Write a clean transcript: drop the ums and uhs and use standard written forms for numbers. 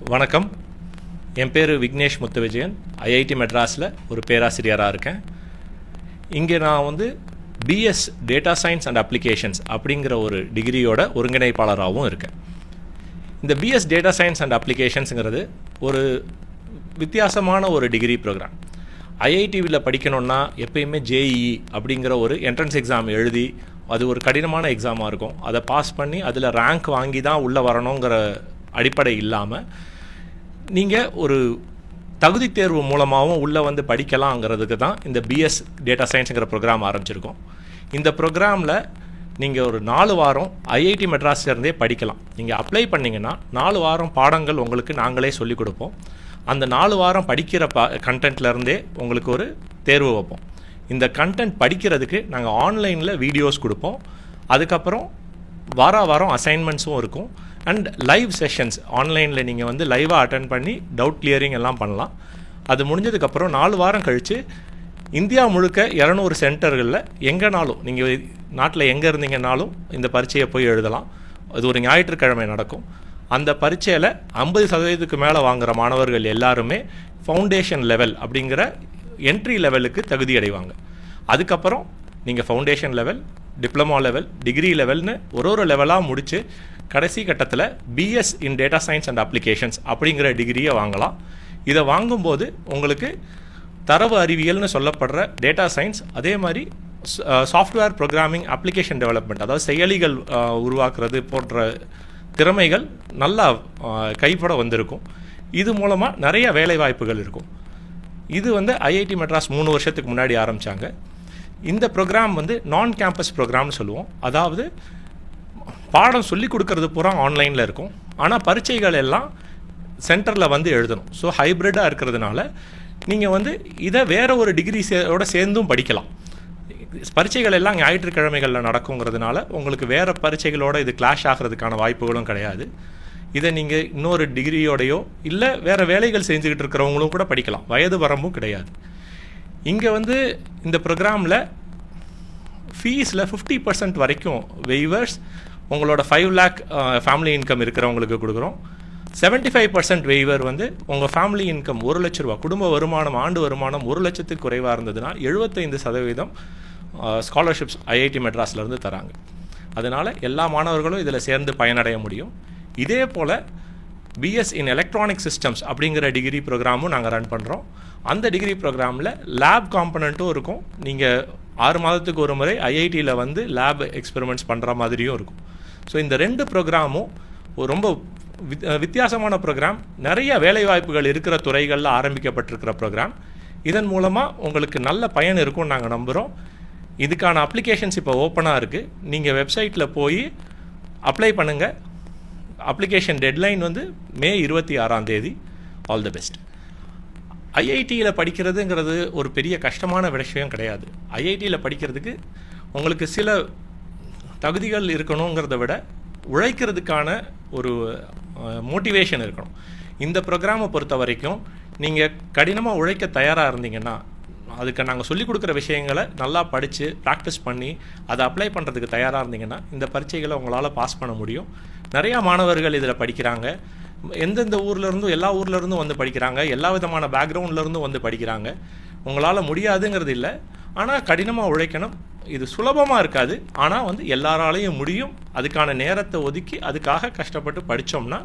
வணக்கம். என் பேர் விக்னேஷ் முத்துவிஜயன். ஐஐடி மெட்ராஸில் ஒரு பேராசிரியராக இருக்கேன். இங்கே நான் PS data science and applications அப்படிங்கிற ஒரு டிகிரியோட ஒருங்கிணைப்பாளராகவும் இருக்கேன். இந்த பிஎஸ் டேட்டா சயின்ஸ் அண்ட் அப்ளிகேஷன்ஸுங்கிறது ஒரு வித்தியாசமான ஒரு டிகிரி ப்ரோக்ராம். ஐஐடியில் படிக்கணுன்னா எப்பயுமே ஜேஇஇ அப்படிங்கிற ஒரு என்ட்ரன்ஸ் எக்ஸாம் எழுதி, அது ஒரு கடினமான எக்ஸாமாக இருக்கும். அதை பாஸ் பண்ணி அதில் ரேங்க் வாங்கி தான் உள்ளே வரணுங்கிற அடிப்படை இல்லாமல் நீங்கள் ஒரு தகுதி தேர்வு மூலமாகவும் உள்ளே படிக்கலாங்கிறதுக்கு தான் இந்த பிஎஸ் டேட்டா சயின்ஸுங்கிற ப்ரோக்ராம் ஆரம்பிச்சிருக்கோம். இந்த ப்ரோக்ராமில் நீங்கள் ஒரு 4 வாரம் ஐஐடி மெட்ராஸ்லேருந்தே படிக்கலாம். நீங்கள் அப்ளை பண்ணிங்கன்னா 4 வாரம் பாடங்கள் உங்களுக்கு நாங்களே சொல்லிக் கொடுப்போம். அந்த 4 வாரம் படிக்கிற கண்டென்ட்லேருந்தே உங்களுக்கு ஒரு தேர்வு வைப்போம். இந்த கண்டென்ட் படிக்கிறதுக்கு நாங்கள் ஆன்லைனில் வீடியோஸ் கொடுப்போம். அதுக்கப்புறம் வாரம் அசைன்மெண்ட்ஸும் இருக்கும். அண்ட் லைவ் செஷன்ஸ் ஆன்லைனில் நீங்கள் லைவாக அட்டன் பண்ணி டவுட் கிளியரிங் எல்லாம் பண்ணலாம். அது முடிஞ்சதுக்கப்புறம் 4 வாரம் கழித்து இந்தியா முழுக்க 200 சென்டர்களில் எங்கேனாலும் நீங்கள் நாட்டில் எங்கே இருந்தீங்கன்னாலும் இந்த பரீட்சையை போய் எழுதலாம். அது ஒரு ஞாயிற்றுக்கிழமை நடக்கும். அந்த பரீட்சையில் 50% மேலே வாங்குகிற மாணவர்கள் எல்லாருமே ஃபவுண்டேஷன் லெவல் அப்படிங்கிற என்ட்ரி லெவலுக்கு தகுதி அடைவாங்க. அதுக்கப்புறம் நீங்கள் foundation level, diploma level, degree லெவல்னு ஒரு லெவலாக முடித்து கடைசி கட்டத்தில் BS in data science and applications அப்படிங்கிற டிகிரியை வாங்கலாம். இதை வாங்கும்போது உங்களுக்கு தரவு அறிவியல்னு சொல்லப்படுற டேட்டா சயின்ஸ், அதே மாதிரி சாஃப்ட்வேர் ப்ரோக்ராமிங், அப்ளிகேஷன் டெவலப்மெண்ட், அதாவது செயலிகள் உருவாக்குறது போன்ற திறமைகள் நல்லா கைப்பட வந்திருக்கும். இது மூலமாக நிறைய வேலைவாய்ப்புகள் இருக்கும். இது ஐஐடி மெட்ராஸ் 3 வருஷத்துக்கு முன்னாடி ஆரம்பித்தாங்க. இந்த ப்ரோக்ராம் நான் கேம்பஸ் ப்ரோக்ராம்னு சொல்லுவோம். அதாவது பாடம் சொல்லி கொடுக்கறது பூரா ஆன்லைனில் இருக்கும். ஆனால் பரீட்சைகள் எல்லாம் சென்டரில் எழுதணும். ஸோ ஹைப்ரிட்டாக இருக்கிறதுனால நீங்கள் இதை வேறு ஒரு டிகிரியோட சேர்ந்தும் படிக்கலாம். பரீட்சைகள் எல்லாம் ஞாயிற்றுக்கிழமைகளில் நடக்குங்கிறதுனால உங்களுக்கு வேறு பரீட்சைகளோடு இது கிளாஷ் ஆகிறதுக்கான வாய்ப்புகளும் கிடையாது. இதை நீங்கள் இன்னொரு டிகிரியோடையோ இல்லை வேறு வேலைகள் செஞ்சுக்கிட்டு இருக்கிறவங்களும் கூட படிக்கலாம். வயது வரம்பும் கிடையாது. இங்கே இந்த ப்ரோக்ராமில் ஃபீஸில் 50% வரைக்கும் வெய்வர்ஸ் உங்களோட 5 lakh ஃபேமிலி இன்கம் இருக்கிறவங்களுக்கு கொடுக்குறோம். 75% வெய்வர் உங்கள் ஃபேமிலி இன்கம் 1 லட்ச ரூபா, குடும்ப வருமானம், ஆண்டு வருமானம் 1 லட்சத்துக்கு குறைவாக இருந்ததுன்னா 75% ஸ்காலர்ஷிப்ஸ் ஐஐடி மெட்ராஸ்லேருந்து தராங்க. அதனால் எல்லா மாணவர்களும் இதில் சேர்ந்து பயனடைய முடியும். இதே போல் பிஎஸ் இன் எலக்ட்ரானிக் சிஸ்டம்ஸ் அப்படிங்கிற டிகிரி ப்ரோக்ராமும் நாங்கள் ரன் பண்ணுறோம். அந்த டிகிரி ப்ரோக்ராமில் லேப் காம்பனண்ட்டும் இருக்கும். நீங்கள் 6 மாதத்துக்கு ஒரு முறை ஐஐடியில் லேப் எக்ஸ்பெரிமெண்ட்ஸ் பண்ணுற மாதிரியும் இருக்கும். ஸோ இந்த 2 ப்ரோக்ராமும் ரொம்ப வித்தியாசமான ப்ரோக்ராம். நிறைய வேலைவாய்ப்புகள் இருக்கிற துறைகளில் ஆரம்பிக்கப்பட்டிருக்கிற ப்ரோக்ராம். இதன் மூலமாக உங்களுக்கு நல்ல பயன் இருக்கும்னு நாங்கள் நம்புகிறோம். இதுக்கான அப்ளிகேஷன்ஸ் இப்போ ஓப்பனாக இருக்குது. நீங்கள் வெப்சைட்டில் போய் அப்ளை பண்ணுங்கள். Application deadline May 26 all the best. ஐஐடியில் படிக்கிறதுங்கிறது ஒரு பெரிய கஷ்டமான விஷயம் கிடையாது. ஐஐடியில் படிக்கிறதுக்கு உங்களுக்கு சில தகுதிகள் இருக்கணுங்கிறத விட உழைக்கிறதுக்கான ஒரு மோட்டிவேஷன் இருக்கணும். இந்த ப்ரோக்ராமை பொறுத்த வரைக்கும் நீங்கள் கடினமாக உழைக்க தயாராக இருந்தீங்கன்னா, அதுக்கு நாங்கள் சொல்லிக் கொடுக்குற விஷயங்களை நல்லா படித்து ப்ராக்டிஸ் பண்ணி அதை அப்ளை பண்ணுறதுக்கு தயாராக இருந்தீங்கன்னா இந்த பரீட்சைகளை உங்களால் பாஸ் பண்ண முடியும். நிறையா மாணவர்கள் இதில் படிக்கிறாங்க. எந்தெந்த ஊர்லேருந்தும், எல்லா ஊர்லேருந்தும் படிக்கிறாங்க. எல்லா விதமான பேக்ரவுண்ட்லேருந்தும் படிக்கிறாங்க. உங்களால் முடியாதுங்கிறது இல்லை. ஆனால் கடினமாக உழைக்கணும். இது சுலபமாக இருக்காது. ஆனால் எல்லாராலையும் முடியும். அதுக்கான நேரத்தை ஒதுக்கி அதுக்காக கஷ்டப்பட்டு படித்தோம்னா